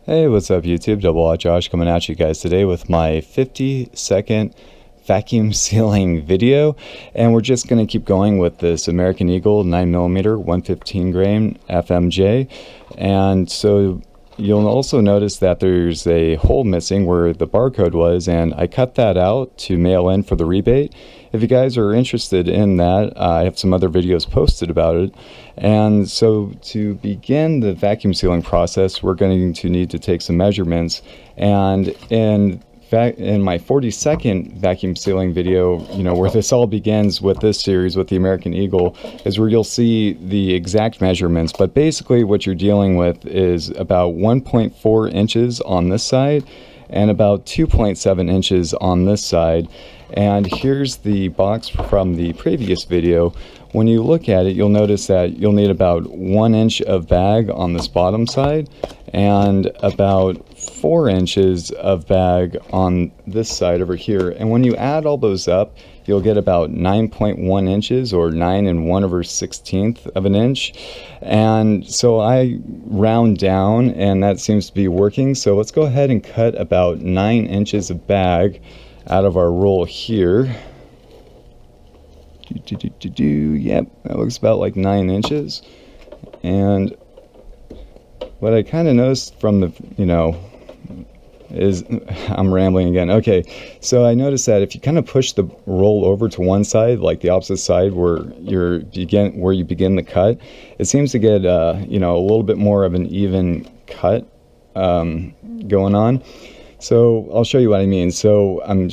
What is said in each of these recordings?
Hey, what's up YouTube? Double Out Josh coming at you guys today with my 50-second vacuum sealing video, and we're just going to keep going with this American Eagle 9mm 115 FMJ. And so you'll also notice that there's a hole missing where the barcode was, and I cut that out to mail in for the rebate. If you guys are interested in that, I have some other videos posted about it. And so to begin the vacuum sealing process, we're going to need to take some measurements. And in my 40-second vacuum sealing video, where this all begins with this series with the American Eagle, is where you'll see the exact measurements. But basically what you're dealing with is about 1.4 inches on this side and about 2.7 inches on this side. And here's the box from the previous video. When you look at it, you'll notice that you'll need about 1 inch of bag on this bottom side and about 4 inches of bag on this side over here. And when you add all those up, you'll get about 9.1 inches, or 9 1/16 of an inch. And so I round down, and that seems to be working. So let's go ahead and cut about 9 inches of bag out of our roll here. Yep, that looks about like 9 inches. And what I kind of noticed from the, is, I'm rambling again. Okay, so I noticed that if you kind of push the roll over to one side, like the opposite side where you begin the cut, it seems to get a little bit more of an even cut going on. So I'll show you what I mean. So I'm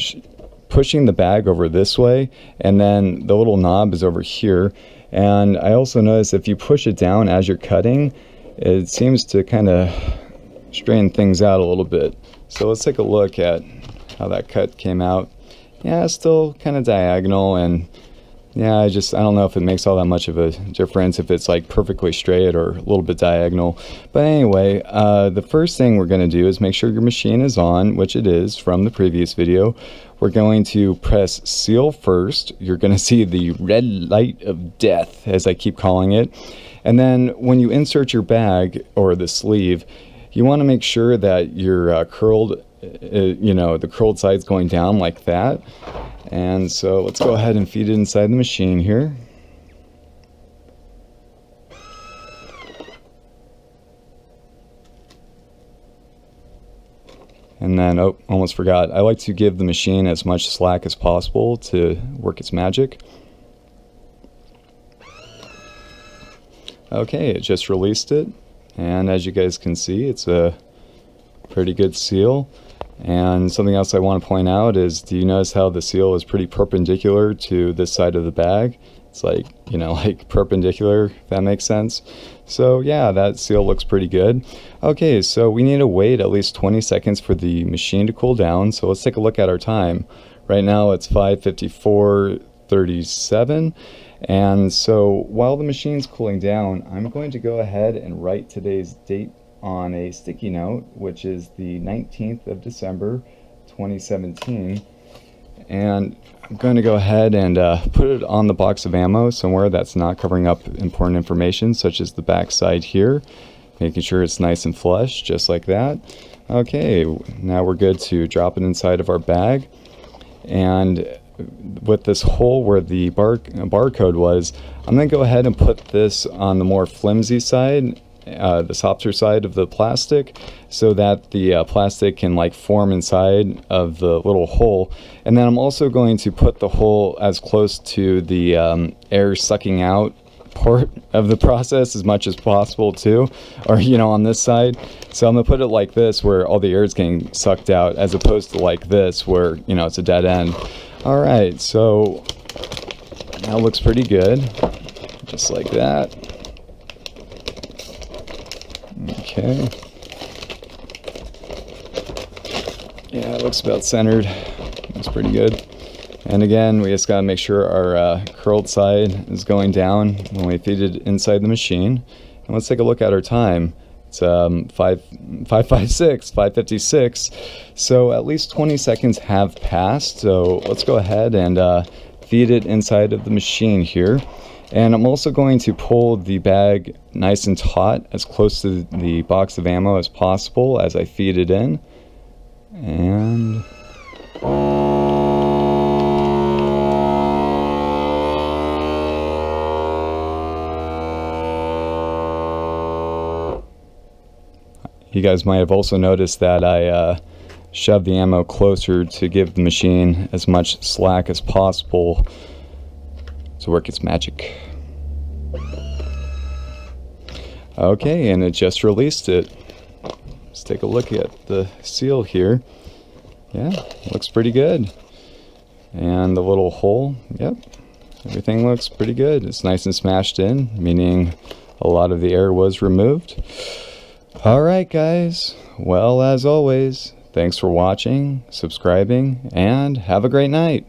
pushing the bag over this way, and then the little knob is over here. And I also notice if you push it down as you're cutting, it seems to kind of straighten things out a little bit. So let's take a look at how that cut came out. Yeah, it's still kind of diagonal, and yeah, I don't know if it makes all that much of a difference if it's like perfectly straight or a little bit diagonal. But anyway, the first thing we're going to do is make sure your machine is on, which it is from the previous video. We're going to press seal first. You're going to see the red light of death, as I keep calling it. And then when you insert your bag or the sleeve, you want to make sure that your curled, the curled side's going down like that. And so let's go ahead and feed it inside the machine here. And then, oh, almost forgot, I like to give the machine as much slack as possible to work its magic. Okay, it just released it, and as you guys can see, it's a pretty good seal. And something else I want to point out is, do you notice how the seal is pretty perpendicular to this side of the bag? It's like, like perpendicular, if that makes sense. So yeah, that seal looks pretty good. Okay, so we need to wait at least 20 seconds for the machine to cool down. So let's take a look at our time. Right now it's 5:54:37. And so while the machine's cooling down, I'm going to go ahead and write today's date on a sticky note, which is the 19th of December 2017. And I'm going to go ahead and put it on the box of ammo somewhere that's not covering up important information, such as the back side here, making sure it's nice and flush, just like that. Okay, now we're good to drop it inside of our bag. And with this hole where the barcode was, I'm going to go ahead and put this on the more flimsy side, the softer side of the plastic, so that the plastic can like form inside of the little hole. And then I'm also going to put the hole as close to the air sucking out part of the process as much as possible too, or on this side. So I'm gonna put it like this, where all the air is getting sucked out, as opposed to like this where it's a dead end. All right, so that looks pretty good, just like that. Okay. Yeah, it looks about centered. Looks pretty good. And again, we just got to make sure our curled side is going down when we feed it inside the machine. And let's take a look at our time. It's 5:56. So at least 20 seconds have passed. So let's go ahead and feed it inside of the machine here. And I'm also going to pull the bag nice and taut, as close to the box of ammo as possible as I feed it in. And you guys might have also noticed that I shoved the ammo closer to give the machine as much slack as possible to work its magic. Okay, and it just released it. Let's take a look at the seal here. Yeah, looks pretty good. And the little hole, yep, everything looks pretty good. It's nice and smashed in, meaning a lot of the air was removed. Alright guys, well, as always, thanks for watching, subscribing, and have a great night.